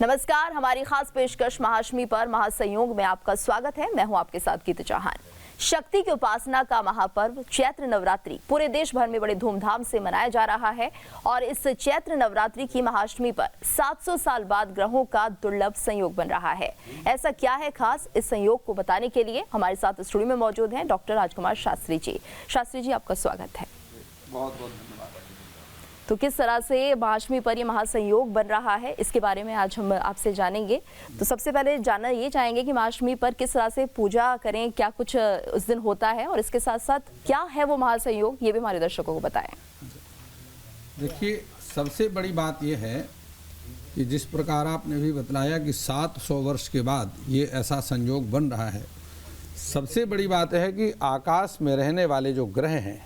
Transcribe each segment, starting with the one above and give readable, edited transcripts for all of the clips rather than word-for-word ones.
नमस्कार, हमारी खास पेशकश महाअष्टमी पर महासंयोग में आपका स्वागत है। मैं हूं आपके साथ गीता चौहान। शक्ति की उपासना का महापर्व चैत्र नवरात्रि पूरे देश भर में बड़े धूमधाम से मनाया जा रहा है और इस चैत्र नवरात्रि की महाअष्टमी पर 700 साल बाद ग्रहों का दुर्लभ संयोग बन रहा है। ऐसा क्या है खास, इस संयोग को बताने के लिए हमारे साथ स्टूडियो में मौजूद हैं डॉक्टर राजकुमार शास्त्री जी। शास्त्री जी, आपका स्वागत है। बहुत बहुत धन्यवाद। तो किस तरह से महाअष्टमी पर ये महासंयोग बन रहा है, इसके बारे में आज हम आपसे जानेंगे। तो सबसे पहले जानना ये चाहेंगे कि महाअष्टमी पर किस तरह से पूजा करें, क्या कुछ उस दिन होता है और इसके साथ साथ क्या है वो महासंयोग, ये भी हमारे दर्शकों को बताएं। देखिए, सबसे बड़ी बात यह है कि जिस प्रकार आपने भी बतलाया कि 700 वर्ष के बाद ये ऐसा संयोग बन रहा है, सबसे बड़ी बात है कि आकाश में रहने वाले जो ग्रह हैं,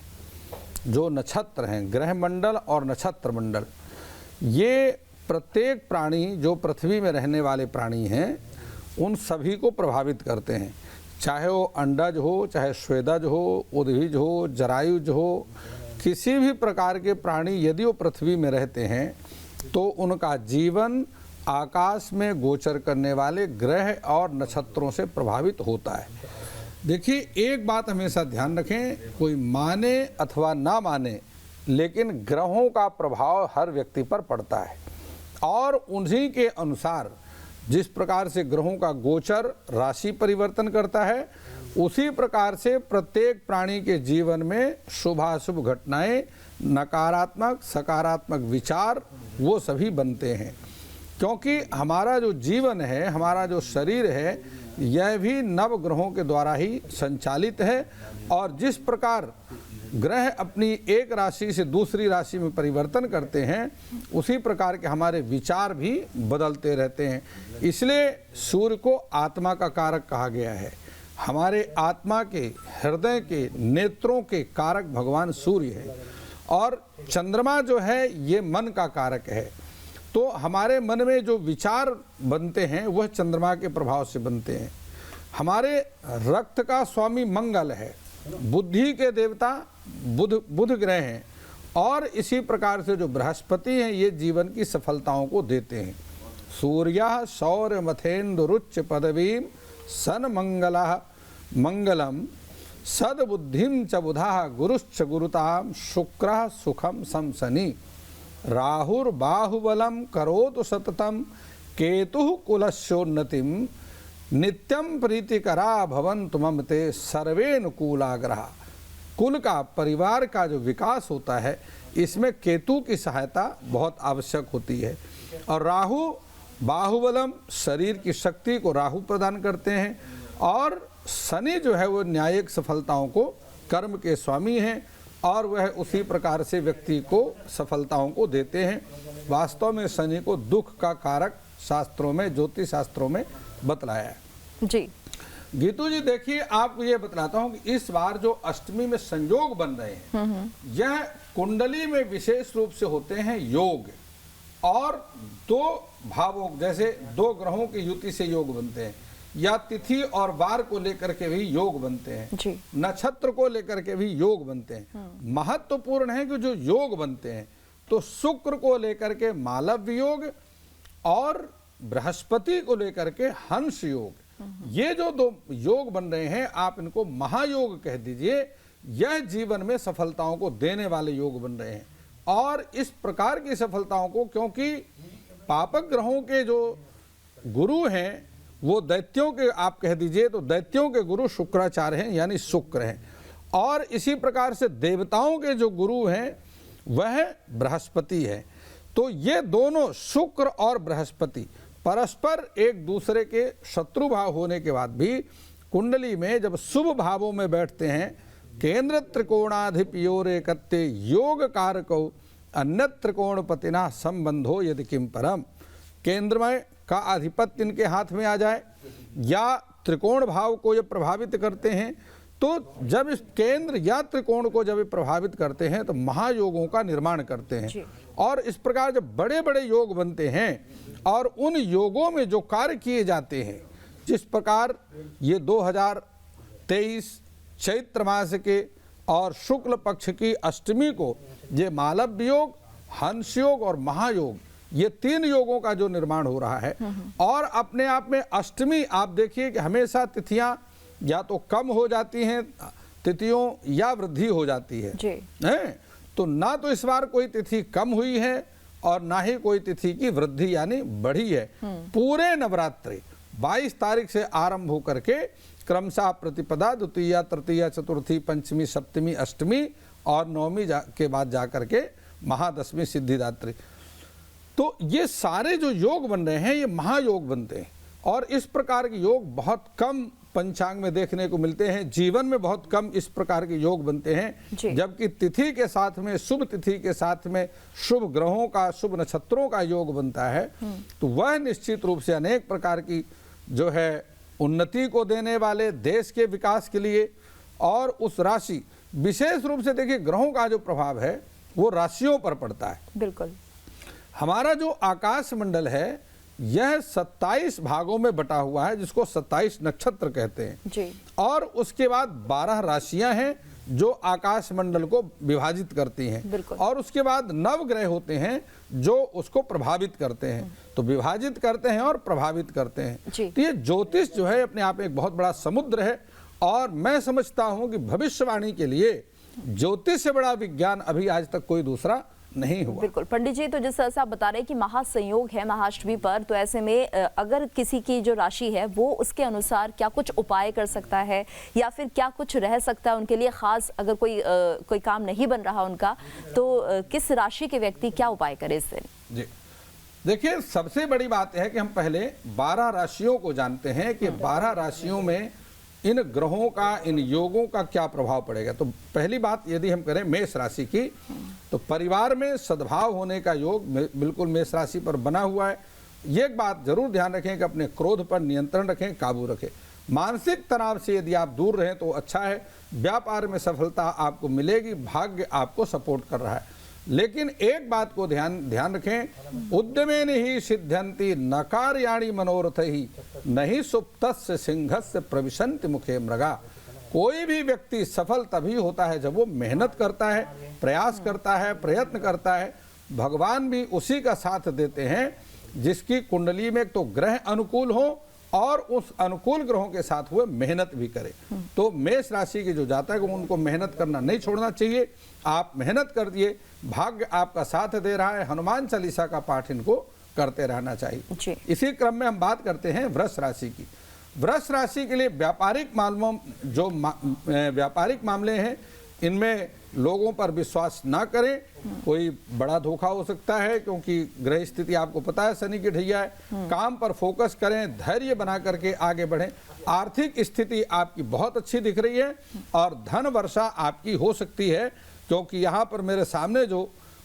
जो नक्षत्र हैं, ग्रह मंडल और नक्षत्र मंडल, ये प्रत्येक प्राणी जो पृथ्वी में रहने वाले प्राणी हैं उन सभी को प्रभावित करते हैं। चाहे वो अंडज हो, चाहे स्वेदज हो, उद्भिज हो, जरायुज हो, किसी भी प्रकार के प्राणी यदि वो पृथ्वी में रहते हैं तो उनका जीवन आकाश में गोचर करने वाले ग्रह और नक्षत्रों से प्रभावित होता है। देखिए, एक बात हमेशा ध्यान रखें, कोई माने अथवा ना माने, लेकिन ग्रहों का प्रभाव हर व्यक्ति पर पड़ता है और उन्हीं के अनुसार जिस प्रकार से ग्रहों का गोचर राशि परिवर्तन करता है, उसी प्रकार से प्रत्येक प्राणी के जीवन में शुभाशुभ घटनाएं, नकारात्मक सकारात्मक विचार, वो सभी बनते हैं। क्योंकि हमारा जो जीवन है, हमारा जो शरीर है, यह भी नव ग्रहों के द्वारा ही संचालित है और जिस प्रकार ग्रह अपनी एक राशि से दूसरी राशि में परिवर्तन करते हैं, उसी प्रकार के हमारे विचार भी बदलते रहते हैं। इसलिए सूर्य को आत्मा का कारक कहा गया है। हमारे आत्मा के, हृदय के, नेत्रों के कारक भगवान सूर्य है और चंद्रमा जो है ये मन का कारक है। तो हमारे मन में जो विचार बनते हैं वह चंद्रमा के प्रभाव से बनते हैं। हमारे रक्त का स्वामी मंगल है, बुद्धि के देवता बुध ग्रह हैं और इसी प्रकार से जो बृहस्पति हैं ये जीवन की सफलताओं को देते हैं। सूर्यः सौर्य मथेन्दुरुच्च पदवीं सन मंगलः मंगलम सद्बुद्धिं च बुधः गुरुश्च गुरुतां शुक्रः सुखम सम शनि राहुर्बाहुबलम करोतु सततम केतुः कुलस्योन्नतिम नित्यम प्रीतिकरा भवन्तु मम ते सर्वेनुकूलाग्रहा। कुल का, परिवार का जो विकास होता है, इसमें केतु की सहायता बहुत आवश्यक होती है। और राहु बाहुबलम, शरीर की शक्ति को राहु प्रदान करते हैं और शनि जो है वो न्यायिक सफलताओं को, कर्म के स्वामी हैं और वह उसी प्रकार से व्यक्ति को सफलताओं को देते हैं। वास्तव में शनि को दुख का कारक शास्त्रों में, ज्योतिष शास्त्रों में बतलाया है जी। गीतू जी, देखिए आपको ये बतलाता हूँ कि इस बार जो अष्टमी में संयोग बन रहे हैं, यह कुंडली में विशेष रूप से होते हैं योग और दो भावों, जैसे दो ग्रहों की युति से योग बनते हैं या तिथि और वार को लेकर के भी योग बनते हैं, नक्षत्र को लेकर के भी योग बनते हैं। महत्वपूर्ण है कि जो योग बनते हैं तो शुक्र को लेकर के मालव्य योग और बृहस्पति को लेकर के हंस योग, ये जो दो योग बन रहे हैं, आप इनको महायोग कह दीजिए। यह जीवन में सफलताओं को देने वाले योग बन रहे हैं और इस प्रकार की सफलताओं को, क्योंकि पापक ग्रहों के जो गुरु हैं वो दैत्यों के, आप कह दीजिए तो दैत्यों के गुरु शुक्राचार्य हैं, यानी शुक्र हैं, और इसी प्रकार से देवताओं के जो गुरु हैं वह बृहस्पति है। तो ये दोनों शुक्र और बृहस्पति परस्पर एक दूसरे के शत्रु भाव होने के बाद भी कुंडली में जब शुभ भावों में बैठते हैं, केंद्र त्रिकोणाधिपयोरे कत्ते योग कारको अन्य त्रिकोणपतिना संबंधो यदि किम परम। केंद्रमय का आधिपत्य इनके हाथ में आ जाए या त्रिकोण भाव को जब प्रभावित करते हैं, तो जब इस केंद्र या त्रिकोण को जब प्रभावित करते हैं तो महायोगों का निर्माण करते हैं। और इस प्रकार जब बड़े बड़े योग बनते हैं और उन योगों में जो कार्य किए जाते हैं, जिस प्रकार ये 2023 चैत्र मास के और शुक्ल पक्ष की अष्टमी को ये मालव्य योग, हंस योग और महायोग, ये 3 योगों का जो निर्माण हो रहा है। और अपने आप में अष्टमी आप देखिए कि हमेशा तिथियां या तो कम हो जाती हैं तिथियों या वृद्धि हो जाती है तो ना तो इस बार कोई तिथि कम हुई है और ना ही कोई तिथि की वृद्धि यानी बढ़ी है। पूरे नवरात्रि 22 तारीख से आरंभ होकर के क्रमशः प्रतिपदा, द्वितीया, तृतीया, चतुर्थी, पंचमी, सप्तमी, अष्टमी और नवमी के बाद जाकर के महादशमी सिद्धिदात्री, तो ये सारे जो योग बन रहे हैं ये महायोग बनते हैं। और इस प्रकार के योग बहुत कम पंचांग में देखने को मिलते हैं, जीवन में बहुत कम इस प्रकार के योग बनते हैं। जबकि तिथि के साथ में, शुभ तिथि के साथ में शुभ ग्रहों का, शुभ नक्षत्रों का योग बनता है तो वह निश्चित रूप से अनेक प्रकार की जो है उन्नति को देने वाले, देश के विकास के लिए। और उस राशि विशेष रूप से देखिए ग्रहों का जो प्रभाव है वो राशियों पर पड़ता है। बिल्कुल। हमारा जो आकाश मंडल है यह 27 भागों में बटा हुआ है, जिसको 27 नक्षत्र कहते हैं जी। और उसके बाद 12 राशियां हैं जो आकाश मंडल को विभाजित करती हैं। और उसके बाद 9 ग्रह होते हैं जो उसको प्रभावित करते हैं। तो विभाजित करते हैं और प्रभावित करते हैं। तो ये ज्योतिष जो है अपने आप में एक बहुत बड़ा समुद्र है। और मैं समझता हूं कि भविष्यवाणी के लिए ज्योतिष से बड़ा विज्ञान अभी आज तक कोई दूसरा नहीं हुआ। बिल्कुल पंडित जी, तो जिस तरह से आप बता रहे हैं कि महासंयोग है महाअष्टमी पर, तो ऐसे में अगर किसी की जो राशि है वो उसके अनुसार क्या कुछ उपाय कर सकता है या फिर क्या कुछ रह सकता है उनके लिए खास, अगर कोई काम नहीं बन रहा उनका, तो किस राशि के व्यक्ति क्या उपाय करे इस दिन? जी देखिए, सबसे बड़ी बात है कि हम पहले 12 राशियों को जानते हैं कि 12 राशियों में इन ग्रहों का, इन योगों का क्या प्रभाव पड़ेगा। तो पहली बात यदि हम करें मेष राशि की, तो परिवार में सद्भाव होने का योग बिल्कुल मेष राशि पर बना हुआ है। ये एक बात जरूर ध्यान रखें कि अपने क्रोध पर नियंत्रण रखें, काबू रखें। मानसिक तनाव से यदि आप दूर रहें तो अच्छा है। व्यापार में सफलता आपको मिलेगी, भाग्य आपको सपोर्ट कर रहा है। लेकिन एक बात को ध्यान रखें, उद्यमेन ही सिद्ध्यन्ति न कार्याणि मनोरथ ही नहीं सुप्तस्य सिंहस्य प्रविशन्ति मुखे मृगा। कोई भी व्यक्ति सफल तभी होता है जब वो मेहनत करता है, प्रयास करता है, प्रयत्न करता है। भगवान भी उसी का साथ देते हैं जिसकी कुंडली में तो ग्रह अनुकूल हो और उस अनुकूल ग्रहों के साथ हुए मेहनत भी करे। तो मेष राशि के जो जातक हैं उनको मेहनत करना नहीं छोड़ना चाहिए। आप मेहनत कर दिए, भाग्य आपका साथ दे रहा है। हनुमान चालीसा का पाठ इनको करते रहना चाहिए। इसी क्रम में हम बात करते हैं वृष राशि की। वृष राशि के लिए व्यापारिक व्यापारिक मामले हैं, इनमें लोगों पर विश्वास ना करें। कोई बड़ा धोखा हो सकता है क्योंकि ग्रह स्थिति आपको पता है शनि की ढैया है। काम पर फोकस करें, धैर्य बना करके आगे बढ़ें। आर्थिक स्थिति आपकी बहुत अच्छी दिख रही है और धन वर्षा आपकी हो सकती है, क्योंकि यहाँ पर मेरे सामने जो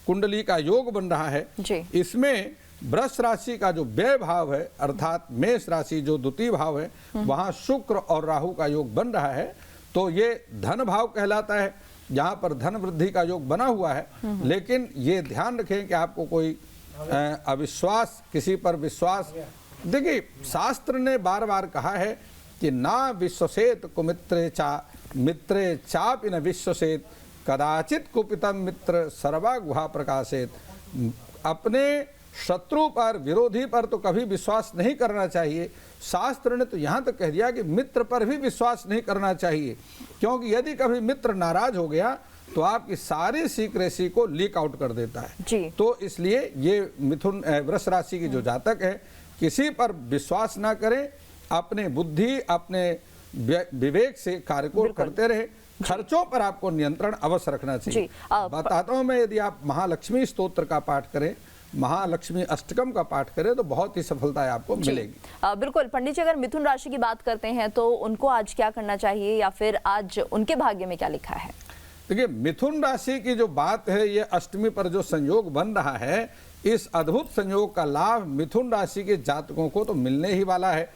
कुंडली का योग बन रहा है इसमें वृष राशि का जो व्यय भाव है अर्थात मेष राशि जो द्वितीय भाव है वहाँ शुक्र और राहु का योग बन रहा है। तो ये धन भाव कहलाता है, यहाँ पर धन वृद्धि का योग बना हुआ है। लेकिन ये ध्यान रखें कि आपको कोई अविश्वास, किसी पर विश्वास, देखिए शास्त्र ने बार बार कहा है कि ना विश्वसेत कुमित्रे मित्रे चापि न विश्वसेत कदाचित कुपितम मित्र सर्वा गुहा प्रकाशित। अपने शत्रु पर, विरोधी पर तो कभी विश्वास नहीं करना चाहिए। शास्त्र ने तो यहाँ तक कह दिया कि मित्र पर भी विश्वास नहीं करना चाहिए, क्योंकि यदि कभी मित्र नाराज हो गया तो आपकी सारी सीक्रेसी को लीक आउट कर देता है। तो इसलिए ये वृष राशि की जो जातक है किसी पर विश्वास ना करें, अपने बुद्धि, अपने विवेक से कार्य को करते रहे। खर्चों पर आपको नियंत्रण अवश्य रखना चाहिए। बताता हूं मैं, यदि आप महालक्ष्मी स्तोत्र का पाठ करें, महालक्ष्मी अष्टकम का पाठ करें तो बहुत ही सफलता आपको मिलेगी। बिल्कुल पंडित जी, अगर मिथुन राशि की बात करते हैं तो उनको आज क्या करना चाहिए या फिर आज उनके भाग्य में क्या लिखा है? देखिए, मिथुन राशि की जो बात है, ये अष्टमी पर जो संयोग बन रहा है, इस अद्भुत संयोग का लाभ मिथुन राशि के जातकों को तो मिलने ही वाला है,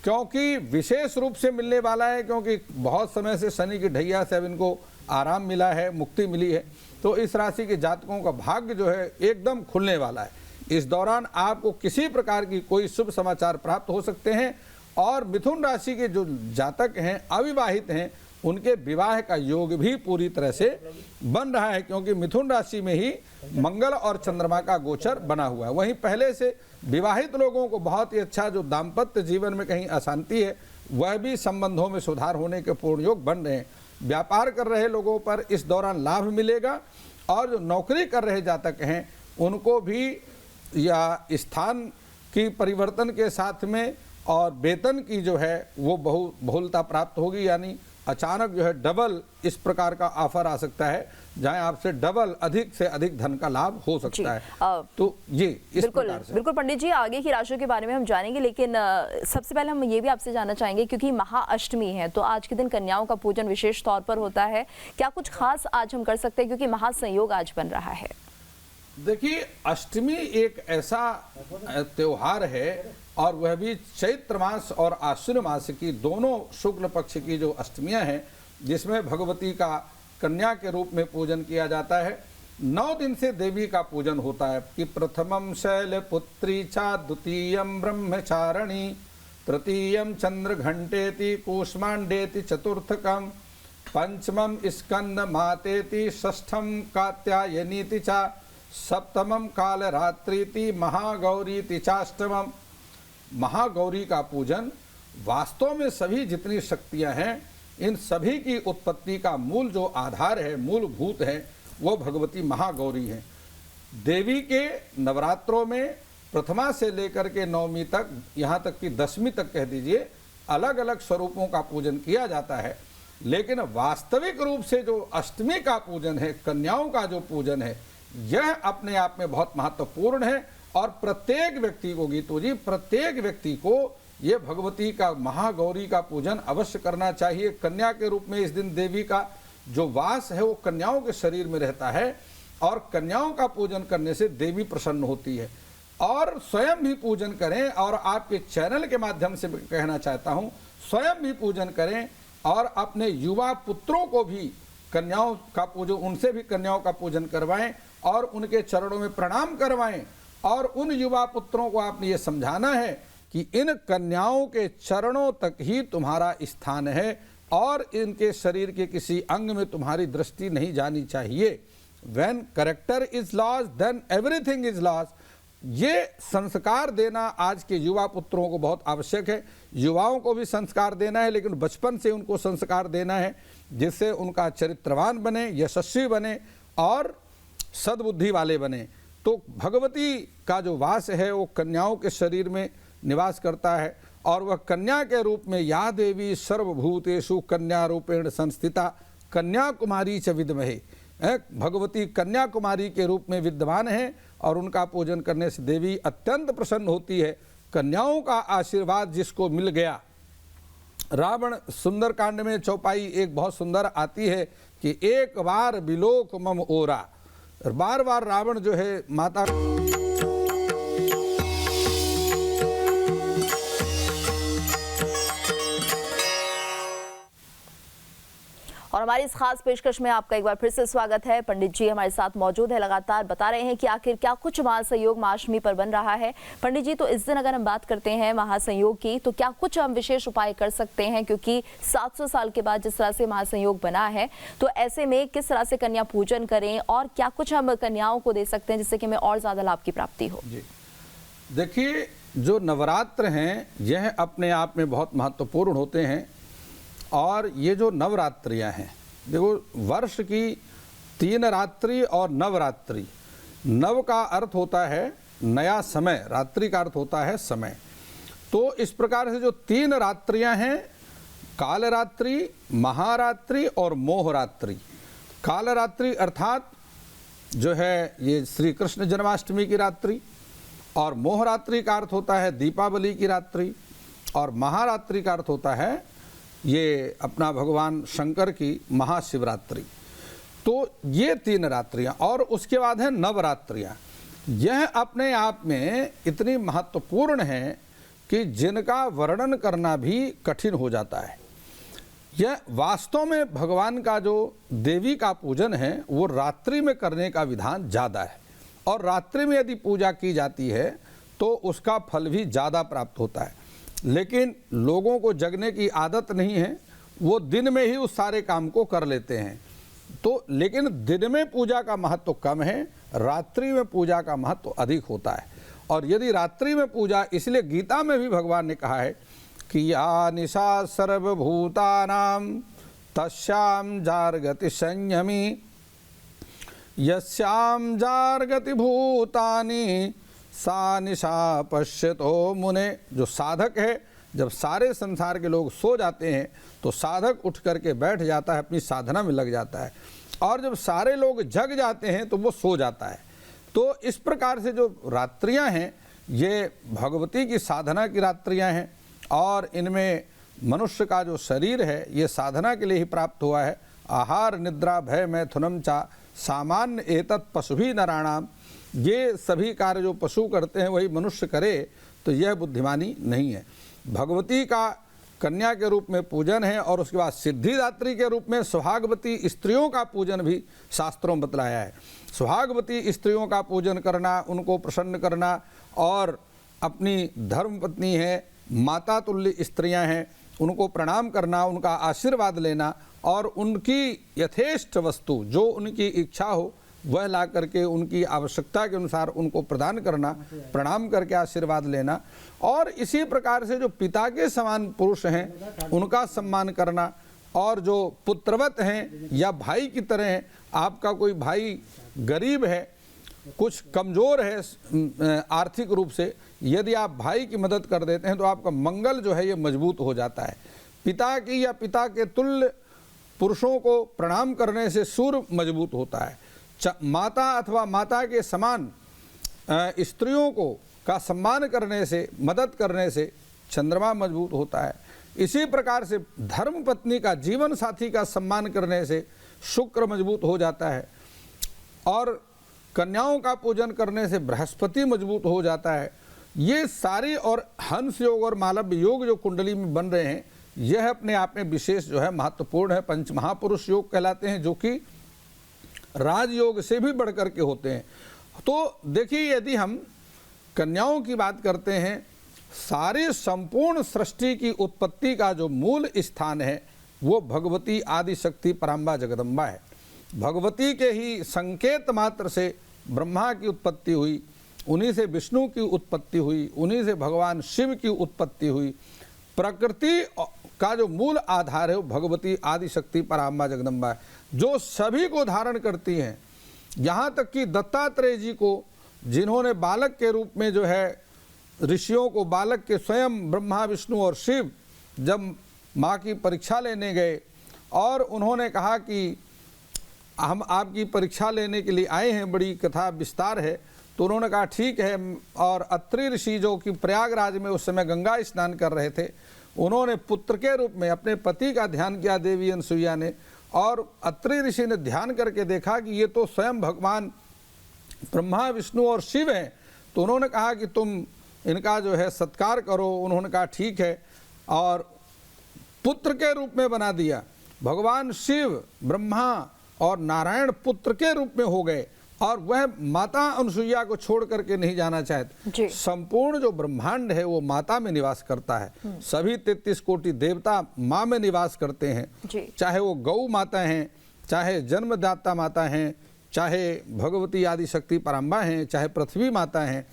क्योंकि विशेष रूप से मिलने वाला है, क्योंकि बहुत समय से शनि की ढैया से अब इनको आराम मिला है, मुक्ति मिली है। तो इस राशि के जातकों का भाग्य जो है एकदम खुलने वाला है। इस दौरान आपको किसी प्रकार की कोई शुभ समाचार प्राप्त हो सकते हैं। और मिथुन राशि के जो जातक हैं, अविवाहित हैं, उनके विवाह का योग भी पूरी तरह से बन रहा है, क्योंकि मिथुन राशि में ही मंगल और चंद्रमा का गोचर बना हुआ है। वहीं पहले से विवाहित लोगों को बहुत ही अच्छा, जो दाम्पत्य जीवन में कहीं अशांति है वह भी संबंधों में सुधार होने के पूर्ण योग बन रहे हैं। व्यापार कर रहे लोगों पर इस दौरान लाभ मिलेगा, और जो नौकरी कर रहे जातक हैं उनको भी या स्थान की परिवर्तन के साथ में और वेतन की जो है वो बहुलता प्राप्त होगी, यानी अचानक जो है डबल इस प्रकार का ऑफर आ सकता है, जहां आपसे डबल अधिक से अधिक धन का लाभ हो सकता है। तो ये इस प्रकार से बिल्कुल पंडित जी, आगे की राशियों के बारे में हम जानेंगे, लेकिन सबसे पहले हम ये भी आपसे जानना चाहेंगे, क्योंकि महाअष्टमी है तो आज के दिन कन्याओं का पूजन विशेष तौर पर होता है, क्या कुछ खास आज हम कर सकते हैं, क्योंकि महासंयोग आज बन रहा है? देखिए, अष्टमी एक ऐसा त्योहार है, और वह भी चैत्र मास और आश्विन मास की दोनों शुक्ल पक्ष की जो अष्टमियां हैं, जिसमें भगवती का कन्या के रूप में पूजन किया जाता है। 9 दिन से देवी का पूजन होता है कि प्रथमम शैलपुत्री चा, द्वितीयम ब्रह्मचारिणी, तृतीयम चंद्र घंटेति, कूष्मांडेति चतुर्थकम, पंचमम स्कंद मातेति, षष्ठम कात्यायनीति चा, सप्तमम कालरात्रीति, महागौरीति चाष्टमम। महागौरी का पूजन वास्तव में सभी जितनी शक्तियां हैं, इन सभी की उत्पत्ति का मूल जो आधार है, मूलभूत है, वो भगवती महागौरी है। देवी के नवरात्रों में प्रथमा से लेकर के नवमी तक, यहाँ तक कि 10वीं तक कह दीजिए, अलग अलग स्वरूपों का पूजन किया जाता है। लेकिन वास्तविक रूप से जो अष्टमी का पूजन है, कन्याओं का जो पूजन है, यह अपने आप में बहुत महत्वपूर्ण है। और प्रत्येक व्यक्ति को, गीतू जी, प्रत्येक व्यक्ति को ये भगवती का, महागौरी का पूजन अवश्य करना चाहिए। कन्या के रूप में इस दिन देवी का जो वास है वो कन्याओं के शरीर में रहता है, और कन्याओं का पूजन करने से देवी प्रसन्न होती है। और स्वयं भी पूजन करें, और आपके चैनल के माध्यम से कहना चाहता हूँ, स्वयं भी पूजन करें और अपने युवा पुत्रों को भी कन्याओं का पूजन, उनसे भी कन्याओं का पूजन करवाएं और उनके चरणों में प्रणाम करवाएं। और उन युवा पुत्रों को आपने ये समझाना है कि इन कन्याओं के चरणों तक ही तुम्हारा स्थान है, और इनके शरीर के किसी अंग में तुम्हारी दृष्टि नहीं जानी चाहिए। When character is lost, then everything is lost। ये संस्कार देना आज के युवा पुत्रों को बहुत आवश्यक है। युवाओं को भी संस्कार देना है, लेकिन बचपन से उनको संस्कार देना है, जिससे उनका चरित्रवान बने, यशस्वी बने और सद्बुद्धि वाले बने। तो भगवती का जो वास है वो कन्याओं के शरीर में निवास करता है, और वह कन्या के रूप में या देवी सर्वभूतेषु कन्या रूपेण संस्थिता कन्या कुमारी च विद्महे, भगवती कन्या कुमारी के रूप में विद्यमान है, और उनका पूजन करने से देवी अत्यंत प्रसन्न होती है। कन्याओं का आशीर्वाद जिसको मिल गया, रावण सुंदरकांड में चौपाई एक बहुत सुंदर आती है कि एक बार बिलोक मम ओरा, बार बार रावण जो है माता और हमारी इस खास पेशकश में आपका एक बार फिर से स्वागत है। पंडित जी हमारे साथ मौजूद है, लगातार बता रहे हैं कि आखिर क्या कुछ महासंयोग महाअष्टमी पर बन रहा है। पंडित जी, तो इस दिन अगर हम बात करते हैं महासंयोग की, तो क्या कुछ हम विशेष उपाय कर सकते हैं, क्योंकि 700 साल के बाद जिस तरह से महासंयोग बना है, तो ऐसे में किस तरह से कन्या पूजन करें, और क्या कुछ हम कन्याओं को दे सकते हैं जिससे कि हमें और ज्यादा लाभ की प्राप्ति हो? जी देखिए, जो नवरात्र हैं यह अपने आप में बहुत महत्वपूर्ण होते हैं, और ये जो नवरात्रियां हैं, देखो वर्ष की 3 रात्रि और नवरात्रि, नव का अर्थ होता है नया समय, रात्रि का अर्थ होता है समय। तो इस प्रकार से जो 3 रात्रियां हैं, कालरात्रि, महारात्रि और मोहरात्रि। कालरात्रि अर्थात जो है ये श्री कृष्ण जन्माष्टमी की रात्रि, और मोहरात्रि का अर्थ होता है दीपावली की रात्रि, और महारात्रि का अर्थ होता है ये अपना भगवान शंकर की महाशिवरात्रि। तो ये 3 रात्रियां, और उसके बाद है नवरात्रियां। यह अपने आप में इतनी महत्वपूर्ण है कि जिनका वर्णन करना भी कठिन हो जाता है। यह वास्तव में भगवान का जो देवी का पूजन है वो रात्रि में करने का विधान ज़्यादा है, और रात्रि में यदि पूजा की जाती है तो उसका फल भी ज़्यादा प्राप्त होता है। लेकिन लोगों को जगने की आदत नहीं है, वो दिन में ही उस सारे काम को कर लेते हैं। तो लेकिन दिन में पूजा का महत्व कम है, रात्रि में पूजा का महत्व अधिक होता है। और यदि रात्रि में पूजा, इसलिए गीता में भी भगवान ने कहा है कि या निशा सर्वभूतानां तस्यां जार्गति संयमी यस्यां जार्गति भूतानि सा निशा पश्यतो मुने। जो साधक है, जब सारे संसार के लोग सो जाते हैं तो साधक उठ करके बैठ जाता है, अपनी साधना में लग जाता है, और जब सारे लोग जग जाते हैं तो वो सो जाता है। तो इस प्रकार से जो रात्रियां हैं ये भगवती की साधना की रात्रियां हैं, और इनमें मनुष्य का जो शरीर है ये साधना के लिए ही प्राप्त हुआ है। आहार निद्रा भय मैथुनम चा सामान्य एतत् पशुभी नराणाम। ये सभी कार्य जो पशु करते हैं वही मनुष्य करे, तो यह बुद्धिमानी नहीं है। भगवती का कन्या के रूप में पूजन है, और उसके बाद सिद्धिदात्री के रूप में सुहागवती स्त्रियों का पूजन भी शास्त्रों में बतलाया है। सुहागवती स्त्रियों का पूजन करना, उनको प्रसन्न करना, और अपनी धर्मपत्नी है, माता तुल्य स्त्रियां हैं, उनको प्रणाम करना, उनका आशीर्वाद लेना, और उनकी यथेष्ट वस्तु जो उनकी इच्छा हो वह ला करके उनकी आवश्यकता के अनुसार उनको प्रदान करना, प्रणाम करके आशीर्वाद लेना। और इसी प्रकार से जो पिता के समान पुरुष हैं उनका सम्मान करना, और जो पुत्रवत हैं या भाई की तरह हैं, आपका कोई भाई गरीब है, कुछ कमज़ोर है आर्थिक रूप से, यदि आप भाई की मदद कर देते हैं तो आपका मंगल जो है ये मजबूत हो जाता है। पिता की या पिता के तुल्य पुरुषों को प्रणाम करने से सूर्य मजबूत होता है। माता अथवा माता के समान स्त्रियों को का सम्मान करने से, मदद करने से चंद्रमा मजबूत होता है। इसी प्रकार से धर्म पत्नी का, जीवन साथी का सम्मान करने से शुक्र मजबूत हो जाता है, और कन्याओं का पूजन करने से बृहस्पति मजबूत हो जाता है। ये सारी, और हंस योग और मालव्य योग जो कुंडली में बन रहे हैं, यह अपने आप में विशेष जो है महत्वपूर्ण है। पंच महापुरुष योग कहलाते हैं, जो कि राजयोग से भी बढ़कर के होते हैं। तो देखिए, यदि हम कन्याओं की बात करते हैं, सारे संपूर्ण सृष्टि की उत्पत्ति का जो मूल स्थान है वो भगवती आदि शक्ति पराम्बा जगदम्बा है। भगवती के ही संकेत मात्र से ब्रह्मा की उत्पत्ति हुई, उन्हीं से विष्णु की उत्पत्ति हुई, उन्हीं से भगवान शिव की उत्पत्ति हुई। प्रकृति का जो मूल आधार है वो भगवती आदि शक्ति पराम्बा जगदम्बा है, जो सभी को धारण करती हैं। यहाँ तक कि दत्तात्रेय जी को, जिन्होंने बालक के रूप में जो है ऋषियों को, बालक के स्वयं ब्रह्मा विष्णु और शिव जब माँ की परीक्षा लेने गए और उन्होंने कहा कि हम आपकी परीक्षा लेने के लिए आए हैं, बड़ी कथा विस्तार है, तो उन्होंने कहा ठीक है। और अत्रि ऋषि जो कि प्रयागराज में उस समय गंगा स्नान कर रहे थे, उन्होंने पुत्र के रूप में अपने पति का ध्यान किया, देवी अनसुईया ने, और अत्रि ऋषि ने ध्यान करके देखा कि ये तो स्वयं भगवान ब्रह्मा विष्णु और शिव हैं। तो उन्होंने कहा कि तुम इनका जो है सत्कार करो। उन्होंने कहा ठीक है, और पुत्र के रूप में बना दिया। भगवान शिव, ब्रह्मा और नारायण पुत्र के रूप में हो गए, और वह माता अनसुईया को छोड़ करके नहीं जाना चाहते। संपूर्ण जो ब्रह्मांड है वो माता में निवास करता है। सभी 33 कोटि देवता माँ में निवास करते हैं, चाहे वो गौ माता हैं, चाहे जन्मदाता माता हैं, चाहे भगवती आदि शक्ति पराम्बा हैं, चाहे पृथ्वी माता हैं।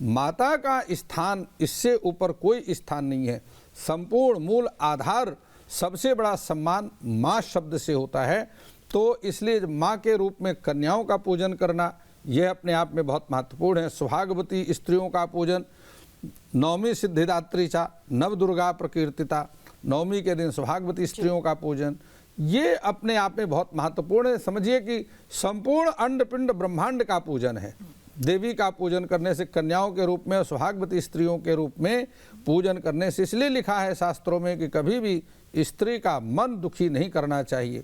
माता का स्थान, इससे ऊपर कोई स्थान नहीं है। संपूर्ण मूल आधार, सबसे बड़ा सम्मान माँ शब्द से होता है। तो इसलिए माँ के रूप में कन्याओं का पूजन करना यह अपने आप में बहुत महत्वपूर्ण है। सुहागवती स्त्रियों का पूजन, नवमी सिद्धिदात्री चा नव दुर्गा प्रकीर्तिता, नवमी के दिन सुहागवती स्त्रियों का पूजन, ये अपने आप में बहुत महत्वपूर्ण है। समझिए कि संपूर्ण अंड पिंड ब्रह्मांड का पूजन है। देवी का पूजन करने से, कन्याओं के रूप में, सुहागवती स्त्रियों के रूप में पूजन करने से, इसलिए लिखा है शास्त्रों में कि कभी भी स्त्री का मन दुखी नहीं करना चाहिए।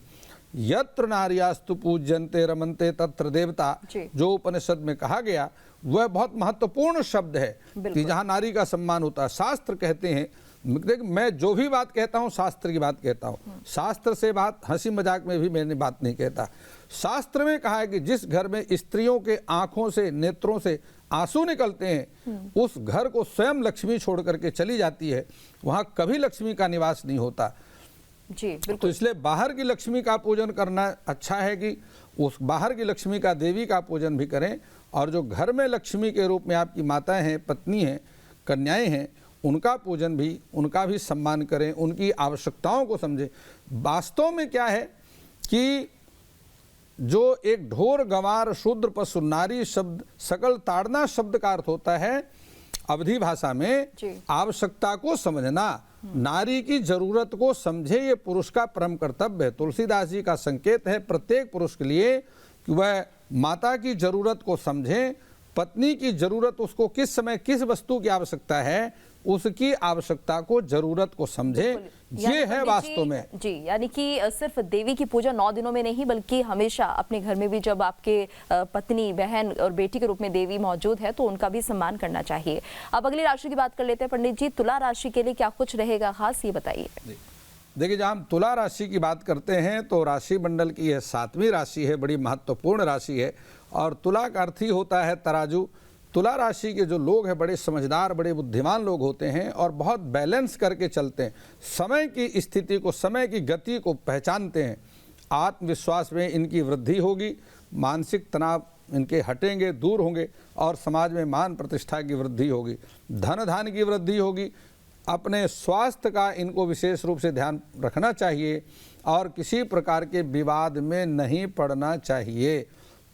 यत्र नार्यास्तु पूज्यन्ते रमन्ते तत्र देवता, जो उपनिषद में कहा गया, वह बहुत महत्वपूर्ण शब्द है कि जहाँ नारी का सम्मान होता है। शास्त्र कहते हैं, देख मैं जो भी बात कहता हूँ शास्त्र की बात कहता हूँ, शास्त्र से बात हंसी मजाक में भी मैंने बात नहीं कहता। शास्त्र में कहा है कि जिस घर में स्त्रियों के आंखों से, नेत्रों से आंसू निकलते हैं, उस घर को स्वयं लक्ष्मी छोड़ करके चली जाती है, वहाँ कभी लक्ष्मी का निवास नहीं होता। जी बिल्कुल। तो इसलिए बाहर की लक्ष्मी का पूजन करना अच्छा है कि उस बाहर की लक्ष्मी का, देवी का पूजन भी करें, और जो घर में लक्ष्मी के रूप में आपकी माताएं हैं, पत्नी हैं, कन्याएं हैं, उनका पूजन भी, उनका भी सम्मान करें, उनकी आवश्यकताओं को समझें। वास्तव में क्या है कि जो एक ढोर गंवार शूद्र पशु नारी शब्द, सकल ताड़ना शब्द का अर्थ होता है अवधी भाषा में आवश्यकता को समझना, नारी की जरूरत को समझे, ये पुरुष का परम कर्तव्य है। तुलसीदास जी का संकेत है प्रत्येक पुरुष के लिए कि वह माता की जरूरत को समझे, पत्नी की जरूरत, उसको किस समय किस वस्तु की आवश्यकता है, उसकी आवश्यकता को, जरूरत को समझे। ये है वास्तव में जी, यानी कि सिर्फ देवी की पूजा 9 दिनों में नहीं, बल्कि हमेशा अपने घर में भी जब आपके पत्नी, बहन और बेटी के रूप में देवी मौजूद है तो उनका भी सम्मान करना चाहिए। अब अगली राशि की बात कर लेते हैं पंडित जी। तुला राशि के लिए क्या कुछ रहेगा खास, ये बताइए। देखिए, जब हम तुला राशि की बात करते हैं तो राशि मंडल की यह 7वीं राशि है, बड़ी महत्वपूर्ण राशि है, और तुला का अर्थ ही होता है तराजू। तुला राशि के जो लोग हैं बड़े समझदार, बड़े बुद्धिमान लोग होते हैं और बहुत बैलेंस करके चलते हैं, समय की स्थिति को, समय की गति को पहचानते हैं। आत्मविश्वास में इनकी वृद्धि होगी, मानसिक तनाव इनके हटेंगे, दूर होंगे, और समाज में मान प्रतिष्ठा की वृद्धि होगी, धन धान की वृद्धि होगी। अपने स्वास्थ्य का इनको विशेष रूप से ध्यान रखना चाहिए और किसी प्रकार के विवाद में नहीं पड़ना चाहिए।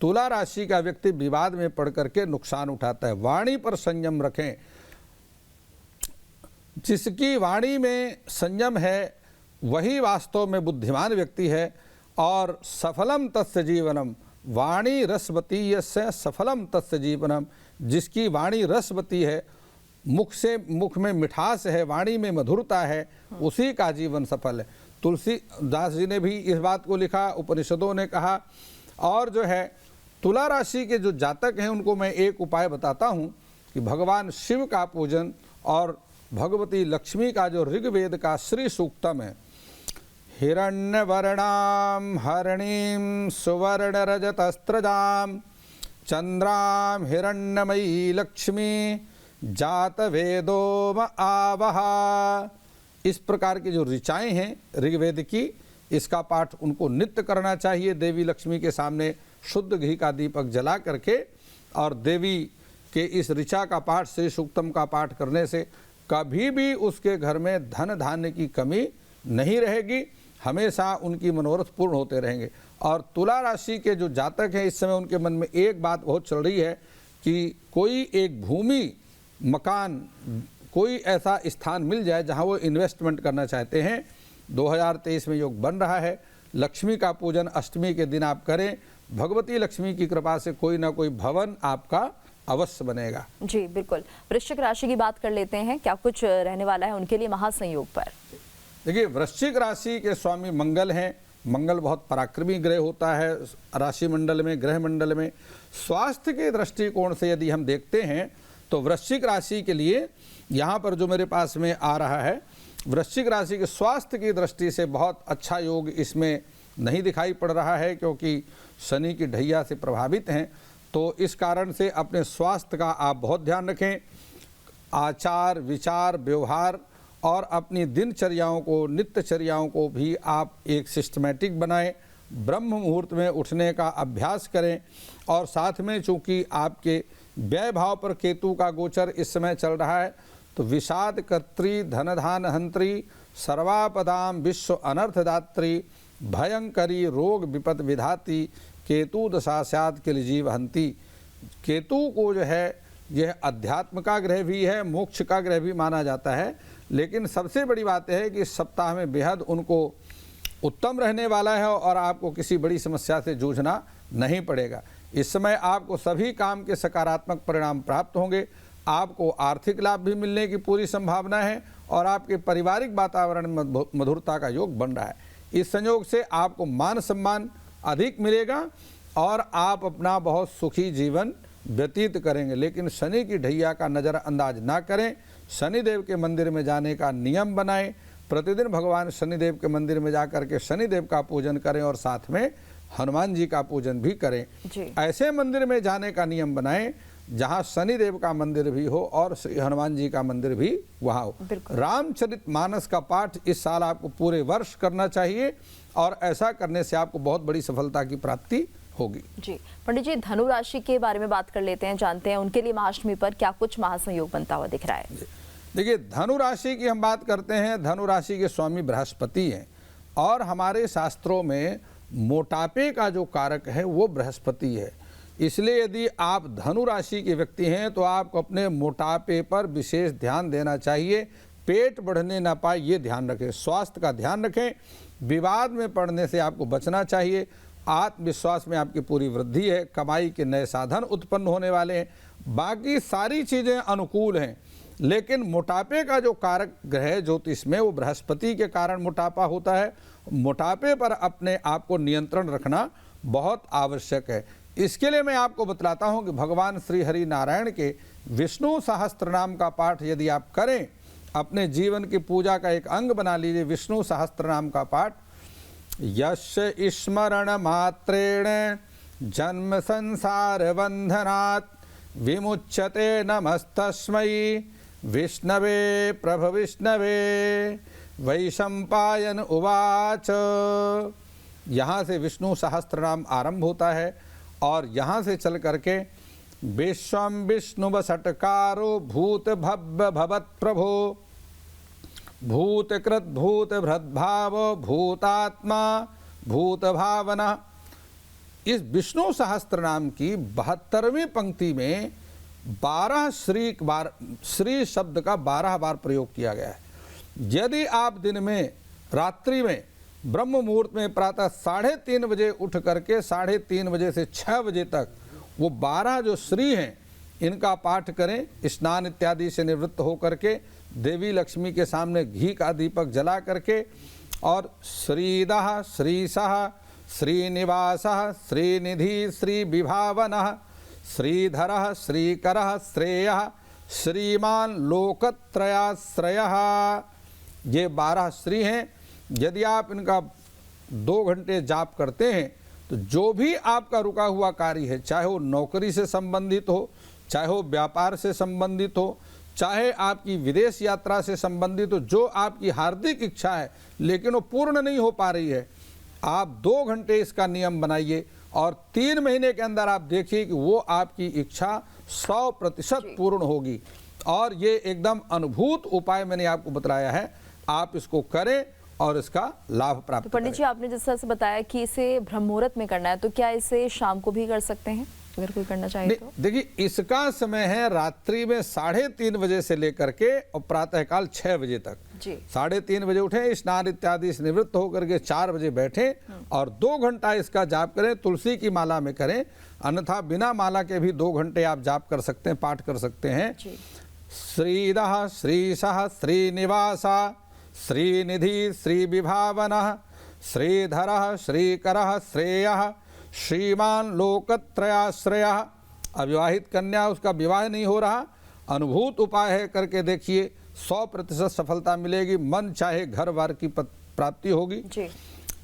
तुला राशि का व्यक्ति विवाद में पड़ करके नुकसान उठाता है। वाणी पर संयम रखें। जिसकी वाणी में संयम है वही वास्तव में बुद्धिमान व्यक्ति है। और सफलम तस्य जीवनम, वाणी रसवती यस्य सफलम तस्य जीवनम। जिसकी वाणी रसवती है, मुख में मिठास है, वाणी में मधुरता है, उसी का जीवन सफल है। तुलसीदास जी ने भी इस बात को लिखा, उपनिषदों ने कहा। और जो है तुला राशि के जो जातक हैं उनको मैं एक उपाय बताता हूं कि भगवान शिव का पूजन और भगवती लक्ष्मी का जो ऋग्वेद का श्री सूक्तम है, हिरण्यवर्णाम हरणीम सुवर्ण रजतस्त्रजाम चंद्राम हिरण्यमयी लक्ष्मी जात वेदोम आवहा। इस प्रकार की जो ऋचाएँ हैं ऋग्वेद की, इसका पाठ उनको नित्य करना चाहिए। देवी लक्ष्मी के सामने शुद्ध घी का दीपक जला करके, और देवी के इस ऋचा का पाठ, श्री सूक्तम का पाठ करने से कभी भी उसके घर में धन धान्य की कमी नहीं रहेगी, हमेशा उनकी मनोरथ पूर्ण होते रहेंगे। और तुला राशि के जो जातक हैं इस समय उनके मन में एक बात बहुत चल रही है कि कोई एक भूमि, मकान, कोई ऐसा स्थान मिल जाए जहां वो इन्वेस्टमेंट करना चाहते हैं। 2023 में योग बन रहा है। लक्ष्मी का पूजन अष्टमी के दिन आप करें, भगवती लक्ष्मी की कृपा से कोई ना कोई भवन आपका अवश्य बनेगा। जी बिल्कुल। वृश्चिक राशि की बात कर लेते हैं, क्या कुछ रहने वाला है उनके लिए महासंयोग पर? देखिए, वृश्चिक राशि के स्वामी मंगल हैं। मंगल बहुत पराक्रमी ग्रह होता है राशि मंडल में, ग्रह मंडल में। स्वास्थ्य के दृष्टिकोण से यदि हम देखते हैं तो वृश्चिक राशि के लिए यहाँ पर जो मेरे पास में आ रहा है, वृश्चिक राशि के स्वास्थ्य की दृष्टि से बहुत अच्छा योग इसमें नहीं दिखाई पड़ रहा है, क्योंकि शनि की ढैया से प्रभावित हैं। तो इस कारण से अपने स्वास्थ्य का आप बहुत ध्यान रखें। आचार विचार व्यवहार और अपनी दिनचर्याओं को, नित्यचर्याओं को भी आप एक सिस्टमेटिक बनाएं। ब्रह्म मुहूर्त में उठने का अभ्यास करें। और साथ में चूँकि आपके व्यय भाव पर केतु का गोचर इस समय चल रहा है, तो विषाद कर्त्री धनधान हंत्री सर्वापदाम विश्व अनर्थदात्री भयंकरी रोग विपद विधाती केतु दशा स्यात् किल जीव हंती। केतु को जो है यह अध्यात्म का ग्रह भी है, मोक्ष का ग्रह भी माना जाता है। लेकिन सबसे बड़ी बात है कि इस सप्ताह में बेहद उनको उत्तम रहने वाला है और आपको किसी बड़ी समस्या से जूझना नहीं पड़ेगा। इस समय आपको सभी काम के सकारात्मक परिणाम प्राप्त होंगे। आपको आर्थिक लाभ भी मिलने की पूरी संभावना है और आपके पारिवारिक वातावरण में मधुरता का योग बन रहा है। इस संयोग से आपको मान सम्मान अधिक मिलेगा और आप अपना बहुत सुखी जीवन व्यतीत करेंगे। लेकिन शनि की ढैया का नज़रअंदाज ना करें। शनिदेव के मंदिर में जाने का नियम बनाएं। प्रतिदिन भगवान शनिदेव के मंदिर में जाकर के शनिदेव का पूजन करें और साथ में हनुमान जी का पूजन भी करें। ऐसे मंदिर में जाने का नियम बनाएं जहाँ शनिदेव का मंदिर भी हो और श्री हनुमान जी का मंदिर भी वहाँ हो। रामचरितमानस का पाठ इस साल आपको पूरे वर्ष करना चाहिए और ऐसा करने से आपको बहुत बड़ी सफलता की प्राप्ति होगी। जी पंडित जी, धनु राशि के बारे में बात कर लेते हैं, जानते हैं उनके लिए महाअष्टमी पर क्या कुछ महासंयोग बनता हुआ दिख रहा है। देखिए, धनु राशि की हम बात करते हैं, धनु राशि के स्वामी बृहस्पति हैं और हमारे शास्त्रों में मोटापे का जो कारक है वो बृहस्पति है। इसलिए यदि आप धनु राशि के व्यक्ति हैं तो आपको अपने मोटापे पर विशेष ध्यान देना चाहिए। पेट बढ़ने ना पाए ये ध्यान रखें, स्वास्थ्य का ध्यान रखें, विवाद में पड़ने से आपको बचना चाहिए। आत्मविश्वास में आपकी पूरी वृद्धि है, कमाई के नए साधन उत्पन्न होने वाले हैं, बाकी सारी चीज़ें अनुकूल हैं। लेकिन मोटापे का जो कारक ग्रह ज्योतिष में वो बृहस्पति के कारण मोटापा होता है। मोटापे पर अपने आप को नियंत्रण रखना बहुत आवश्यक है। इसके लिए मैं आपको बतलाता हूँ कि भगवान श्री हरि नारायण के विष्णु सहस्त्र नाम का पाठ यदि आप करें, अपने जीवन की पूजा का एक अंग बना लीजिए विष्णु सहस्त्र नाम का पाठ। यस्य स्मरण मात्रेण जन्म संसार बंधनात् विमुच्यते नमस्तस्मै विष्णवे प्रभ विष्णवे। वैशंपायन उवाच। यहाँ से विष्णु सहस्त्र नाम आरंभ होता है और यहाँ से चल करके विश्वम विष्णुवसटकारो भूत भव्य भवत प्रभो भूतकृत भूत भृद्भाव भूतात्मा भूत भावना। इस विष्णु सहस्त्र नाम की 72वीं पंक्ति में 12 श्री शब्द का 12 बार प्रयोग किया गया है। यदि आप दिन में रात्रि में ब्रह्म मुहूर्त में प्रातः 3:30 बजे उठ करके 3:30 बजे से 6 बजे तक वो 12 जो श्री हैं इनका पाठ करें, स्नान इत्यादि से निवृत्त हो करके देवी लक्ष्मी के सामने घी का दीपक जला करके और श्रीदः श्रीसः श्रीनिवासः श्रीनिधि श्री विभावनः श्रीधरः श्रीकरः श्रेयः श्रीमान लोकत्रयाश्रयः, ये 12 श्री हैं। यदि आप इनका 2 घंटे जाप करते हैं तो जो भी आपका रुका हुआ कार्य है, चाहे वो नौकरी से संबंधित हो, चाहे वो व्यापार से संबंधित हो, चाहे आपकी विदेश यात्रा से संबंधित हो, जो आपकी हार्दिक इच्छा है लेकिन वो पूर्ण नहीं हो पा रही है, आप 2 घंटे इसका नियम बनाइए और 3 महीने के अंदर आप देखिए कि वो आपकी इच्छा 100% पूर्ण होगी। और ये एकदम अनुभूत उपाय मैंने आपको बताया है, आप इसको करें और इसका लाभ प्राप्त तो पंडित जी, आपने जिस तरह से बताया कि इसे ब्रह्म मुहूर्त में करना है, तो क्या इसे शाम को भी कर सकते हैं अगर कोई करना चाहे तो? देखिए, इसका समय है रात्रि में 3:30 बजे से लेकर के और प्रातःकाल 6 बजे तक। जी 3:30 बजे उठें, स्नान इत्यादि से निवृत्त होकर के 4 बजे बैठें और 2 घंटा इसका जाप करें। तुलसी की माला में करें, अन्यथा बिना माला के भी 2 घंटे आप जाप कर सकते हैं, पाठ कर सकते हैं। श्रीदः श्रीसः श्रीनिवासा श्रीनिधि श्री विभावनः श्रीधरः श्रीकरः श्रेयः श्रीमान लोकत्रयाश्रयः। अविवाहित कन्या, उसका विवाह नहीं हो रहा, अनुभूत उपाय है, करके देखिए 100% सफलता मिलेगी। मन चाहे घर बार की प्राप्ति होगी। जी।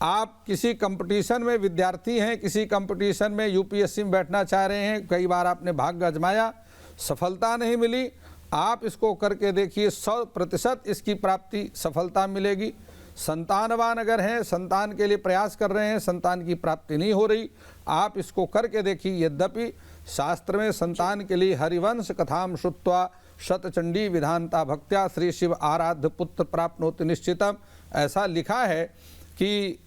आप किसी कंपटीशन में विद्यार्थी हैं, किसी कंपटीशन में यूपीएससी में बैठना चाह रहे हैं, कई बार आपने भाग्य आजमाया, सफलता नहीं मिली, आप इसको करके देखिए 100% इसकी प्राप्ति सफलता मिलेगी। संतानवान अगर हैं, संतान के लिए प्रयास कर रहे हैं, संतान की प्राप्ति नहीं हो रही, आप इसको करके देखिए। यद्यपि शास्त्र में संतान के लिए हरिवंश कथाम श्रुत्वा शतचंडी विधानता भक्त्या श्री शिव आराध्य पुत्र प्राप्नोति निश्चितम, ऐसा लिखा है कि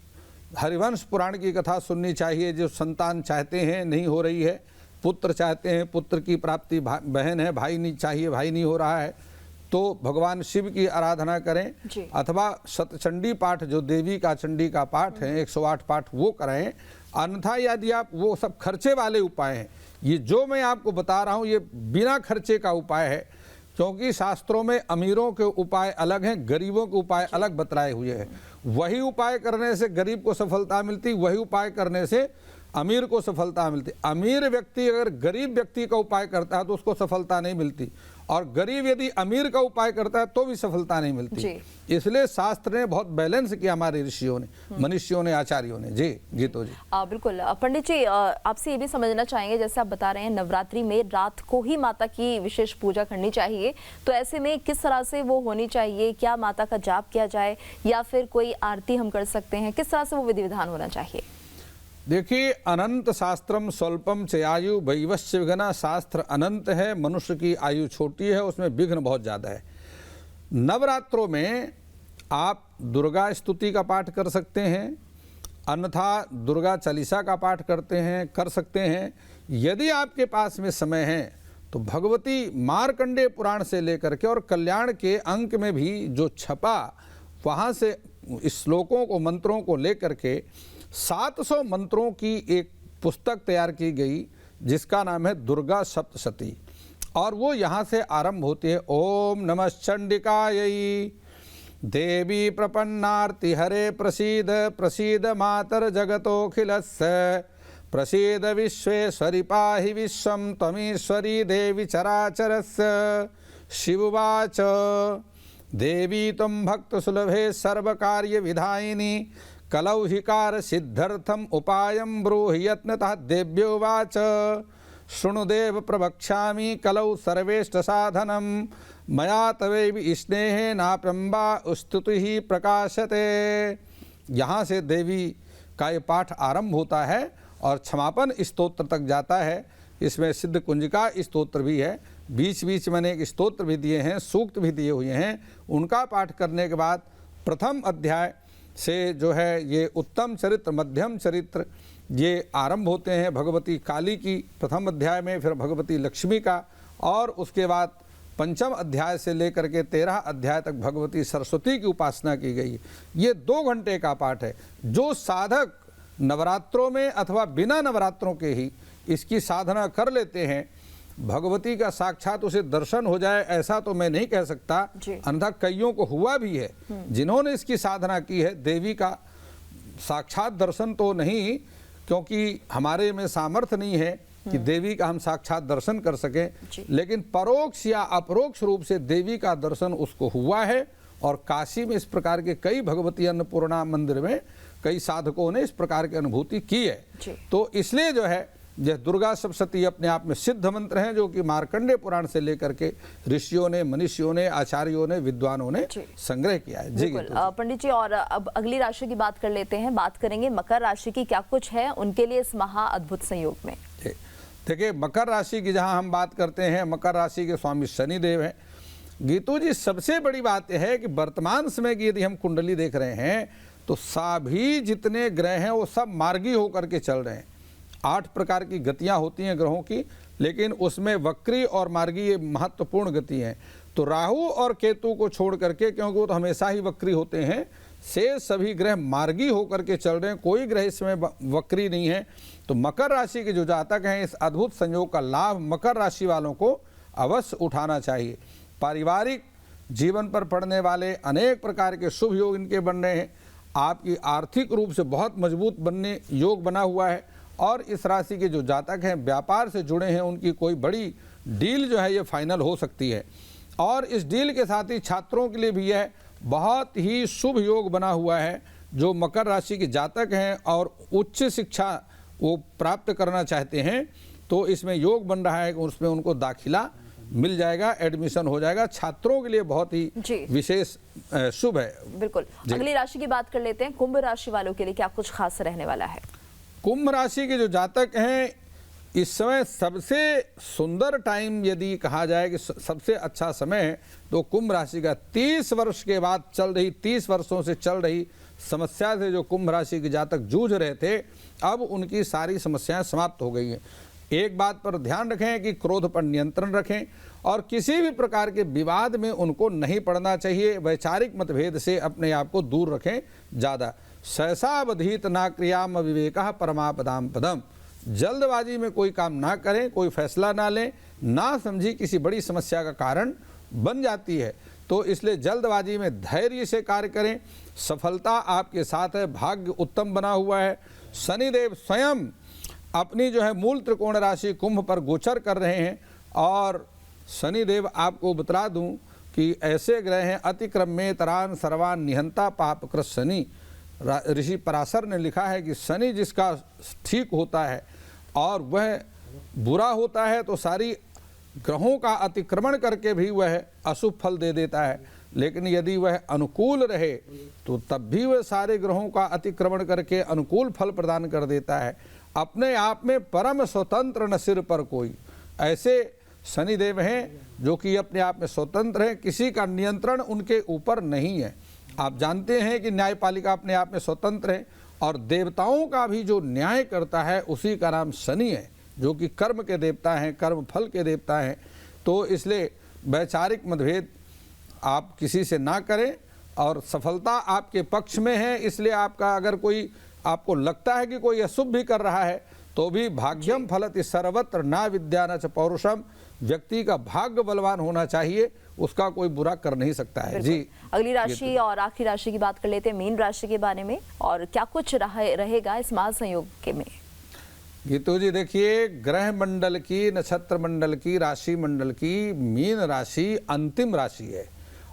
हरिवंश पुराण की कथा सुननी चाहिए। जो संतान चाहते हैं, नहीं हो रही है, पुत्र चाहते हैं, पुत्र की प्राप्ति, बहन है, भाई नहीं चाहिए, भाई नहीं हो रहा है, तो भगवान शिव की आराधना करें अथवा शतचंडी पाठ, जो देवी का चंडी का पाठ है 108 पाठ, वो कराएं। अन्यथा यदि आप, वो सब खर्चे वाले उपाय हैं, ये जो मैं आपको बता रहा हूँ ये बिना खर्चे का उपाय है, क्योंकि शास्त्रों में अमीरों के उपाय अलग हैं, गरीबों के उपाय अलग बतलाए हुए हैं। वही उपाय करने से गरीब को सफलता मिलती, वही उपाय करने से अमीर को सफलता मिलती। अमीर व्यक्ति अगर गरीब व्यक्ति का उपाय करता है तो उसको सफलता नहीं मिलती, और गरीब यदि अमीर का उपाय करता है तो भी सफलता नहीं मिलती। इसलिए शास्त्र ने बहुत बैलेंस किया, हमारे ऋषियों ने, मनुष्यों ने, आचार्यों ने। जी गीतो जी। बिल्कुल पंडित जी, आपसे ये भी समझना चाहेंगे, जैसे आप बता रहे हैं नवरात्रि में रात को ही माता की विशेष पूजा करनी चाहिए, तो ऐसे में किस तरह से वो होनी चाहिए? क्या माता का जाप किया जाए या फिर कोई आरती हम कर सकते हैं? किस तरह से वो विधि विधान होना चाहिए? देखिए, अनंत शास्त्रम स्वल्पम च आयु वैवश्य विघ्न। शास्त्र अनंत है, मनुष्य की आयु छोटी है, उसमें विघ्न बहुत ज़्यादा है। नवरात्रों में आप दुर्गा स्तुति का पाठ कर सकते हैं, अन्यथा दुर्गा चालीसा का पाठ कर सकते हैं। यदि आपके पास में समय है तो भगवती मार्कंडेय पुराण से लेकर के और कल्याण के अंक में भी जो छपा, वहाँ से श्लोकों को, मंत्रों को लेकर के 700 मंत्रों की एक पुस्तक तैयार की गई जिसका नाम है दुर्गा सप्तशती, और वो यहाँ से आरंभ होती है। ओम नमः चंडिकायै देवी प्रपन्नार्ति हरे प्रसीद प्रसीद मातर जगतोऽखिलस्य प्रसीद विश्वेश्वरि पाहि विश्वं त्वमीश्वरी देवी चराचरस्य। शिववाच देवी त्वं भक्तसुलभे सर्वकार्यविधायिनी कलौ हिकार सिद्धर्थम उपायं ब्रूहि यत्नतः। देव्योवाच शृणुदेव प्रवक्ष्यामि कलौ सर्वेष्ट साधनं मया तवैव स्नेहेनाप्यम्बा स्तुतिः प्रकाशते। यहाँ से देवी का ये पाठ आरंभ होता है और क्षमापन स्तोत्र तक जाता है। इसमें सिद्ध कुंजिका स्तोत्र भी है, बीच बीच में एक स्तोत्र भी दिए हैं, सूक्त भी दिए हुए हैं। उनका पाठ करने के बाद प्रथम अध्याय से जो है ये उत्तम चरित्र, मध्यम चरित्र ये आरंभ होते हैं। भगवती काली की प्रथम अध्याय में, फिर भगवती लक्ष्मी का, और उसके बाद पंचम अध्याय से लेकर के 13 अध्याय तक भगवती सरस्वती की उपासना की गई। ये 2 घंटे का पाठ है। जो साधक नवरात्रों में अथवा बिना नवरात्रों के ही इसकी साधना कर लेते हैं, भगवती का साक्षात उसे दर्शन हो जाए ऐसा तो मैं नहीं कह सकता, अन्यथा कईयों को हुआ भी है जिन्होंने इसकी साधना की है। देवी का साक्षात दर्शन तो नहीं, क्योंकि हमारे में सामर्थ्य नहीं है कि देवी का हम साक्षात दर्शन कर सकें, लेकिन परोक्ष या अपरोक्ष रूप से देवी का दर्शन उसको हुआ है। और काशी में इस प्रकार के कई भगवती अन्नपूर्णा मंदिर में कई साधकों ने इस प्रकार की अनुभूति की है। तो इसलिए जो है यह दुर्गा सप्तशती अपने आप में सिद्ध मंत्र हैं, जो कि मार्कंडेय पुराण से लेकर के ऋषियों ने, मनीषियों ने, आचार्यों ने, विद्वानों ने संग्रह किया है। जी पंडित जी, और अब अगली राशि की बात कर लेते हैं। बात करेंगे मकर राशि की, क्या कुछ है उनके लिए इस महा अद्भुत संयोग में? देखिए, मकर राशि की जहां हम बात करते हैं, मकर राशि के स्वामी शनिदेव हैं। गीतू जी, सबसे बड़ी बात यह है कि वर्तमान समय की यदि हम कुंडली देख रहे हैं तो सभी जितने ग्रह हैं वो सब मार्गी होकर के चल रहे हैं। 8 प्रकार की गतियां होती हैं ग्रहों की, लेकिन उसमें वक्री और मार्गी ये महत्वपूर्ण गति हैं। तो राहु और केतु को छोड़ करके, क्योंकि वो तो हमेशा ही वक्री होते हैं, से सभी ग्रह मार्गी होकर के चल रहे हैं, कोई ग्रह इसमें वक्री नहीं है। तो मकर राशि के जो जातक हैं, इस अद्भुत संयोग का लाभ मकर राशि वालों को अवश्य उठाना चाहिए। पारिवारिक जीवन पर पड़ने वाले अनेक प्रकार के शुभ योग इनके बन रहे हैं। आपकी आर्थिक रूप से बहुत मजबूत बनने योग बना हुआ है। और इस राशि के जो जातक हैं, व्यापार से जुड़े हैं, उनकी कोई बड़ी डील जो है ये फाइनल हो सकती है। और इस डील के साथ ही छात्रों के लिए भी यह बहुत ही शुभ योग बना हुआ है। जो मकर राशि के जातक हैं और उच्च शिक्षा वो प्राप्त करना चाहते हैं, तो इसमें योग बन रहा है कि उसमें उनको दाखिला मिल जाएगा, एडमिशन हो जाएगा। छात्रों के लिए बहुत ही विशेष शुभ है। बिल्कुल। अगली राशि की बात कर लेते हैं, कुंभ राशि वालों के लिए क्या कुछ खास रहने वाला है? कुंभ राशि के जो जातक हैं, इस समय सबसे सुंदर टाइम यदि कहा जाए कि सबसे अच्छा समय है, तो कुंभ राशि का 30 वर्ष के बाद चल रही, 30 वर्षों से चल रही समस्या से जो कुंभ राशि के जातक जूझ रहे थे, अब उनकी सारी समस्याएं समाप्त हो गई हैं। एक बात पर ध्यान रखें कि क्रोध पर नियंत्रण रखें और किसी भी प्रकार के विवाद में उनको नहीं पड़ना चाहिए। वैचारिक मतभेद से अपने आप को दूर रखें ज़्यादा। सहसावधीत ना क्रियाम विवेकः परमापदाम पदम। जल्दबाजी में कोई काम ना करें, कोई फैसला ना लें, ना समझी किसी बड़ी समस्या का कारण बन जाती है। तो इसलिए जल्दबाजी में धैर्य से कार्य करें। सफलता आपके साथ है, भाग्य उत्तम बना हुआ है। शनिदेव स्वयं अपनी जो है मूल त्रिकोण राशि कुंभ पर गोचर कर रहे हैं और शनिदेव आपको बता दूं कि ऐसे ग्रह हैं अतिक्रम में तरान सर्वान निहंता पाप कृत शनि। ऋषि पराशर ने लिखा है कि शनि जिसका ठीक होता है और वह बुरा होता है तो सारी ग्रहों का अतिक्रमण करके भी वह अशुभ फल दे देता है, लेकिन यदि वह अनुकूल रहे तो तब भी वह सारे ग्रहों का अतिक्रमण करके अनुकूल फल प्रदान कर देता है। अपने आप में परम स्वतंत्र न सिर पर कोई, ऐसे शनिदेव हैं जो कि अपने आप में स्वतंत्र हैं, किसी का नियंत्रण उनके ऊपर नहीं है। आप जानते हैं कि न्यायपालिका अपने आप में स्वतंत्र है और देवताओं का भी जो न्याय करता है उसी का नाम शनि है, जो कि कर्म के देवता हैं, कर्म फल के देवता हैं। तो इसलिए वैचारिक मतभेद आप किसी से ना करें और सफलता आपके पक्ष में है। इसलिए आपका अगर कोई आपको लगता है कि कोई अशुभ भी कर रहा है तो भी भाग्यम फलति सर्वत्र ना विद्या न च पौरुषम, व्यक्ति का भाग्य बलवान होना चाहिए, उसका कोई बुरा कर नहीं सकता है। जी, अगली राशि और आखिरी राशि की बात कर लेते हैं, मीन राशि के बारे में, और क्या कुछ रहेगा इस महासंयोग के में। गीतू जी देखिए, ग्रह मंडल की, नक्षत्र मंडल की, राशि मंडल की मीन राशि अंतिम राशि है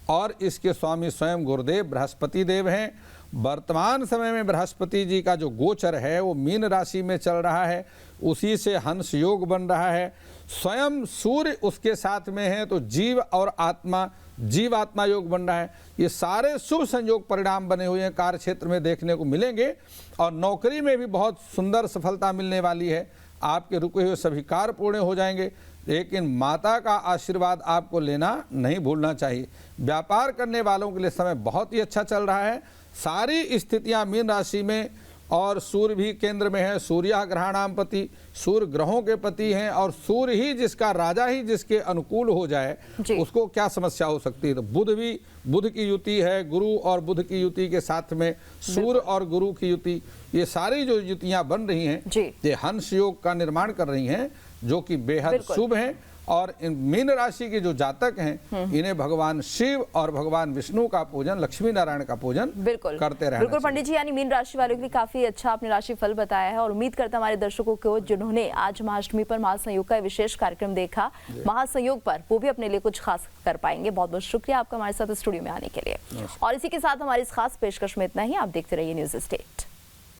और इसके स्वामी स्वयं गुरुदेव बृहस्पति देव हैं। वर्तमान समय में बृहस्पति जी का जो गोचर है वो मीन राशि में चल रहा है, उसी से हंस योग बन रहा है। स्वयं सूर्य उसके साथ में है तो जीव और आत्मा, जीवात्मा योग बन रहा है। ये सारे शुभ संयोग परिणाम बने हुए हैं, कार्य क्षेत्र में देखने को मिलेंगे और नौकरी में भी बहुत सुंदर सफलता मिलने वाली है। आपके रुके हुए सभी कार्य पूर्ण हो जाएंगे, लेकिन माता का आशीर्वाद आपको लेना नहीं भूलना चाहिए। व्यापार करने वालों के लिए समय बहुत ही अच्छा चल रहा है। सारी स्थितियां मीन राशि में, और सूर्य भी केंद्र में है। सूर्य ग्रहाणाम पति, सूर्य ग्रहों के पति हैं और सूर्य ही जिसका राजा ही जिसके अनुकूल हो जाए उसको क्या समस्या हो सकती है। तो बुध की युति है, गुरु और बुध की युति के साथ में सूर्य और गुरु की युति, ये सारी जो युतियां बन रही हैं ये हंस योग का निर्माण कर रही हैं, जो कि बेहद शुभ हैं। और इन मीन राशि के जो जातक हैं इन्हें भगवान शिव और भगवान विष्णु का पूजन, लक्ष्मी नारायण का पूजन करते रहना। बिल्कुल पंडित जी, यानी मीन राशि वालों के लिए काफी अच्छा आपने राशि फल बताया है और उम्मीद करता हमारे दर्शकों को जिन्होंने आज महाअष्टमी पर महासंयोग का विशेष कार्यक्रम देखा, महासंयोग पर, वो भी अपने लिए कुछ खास कर पाएंगे। बहुत बहुत शुक्रिया आपका हमारे साथ स्टूडियो में आने के लिए। और इसी के साथ हमारी इस खास पेशकश में इतना ही। आप देखते रहिए न्यूज़ स्टेट।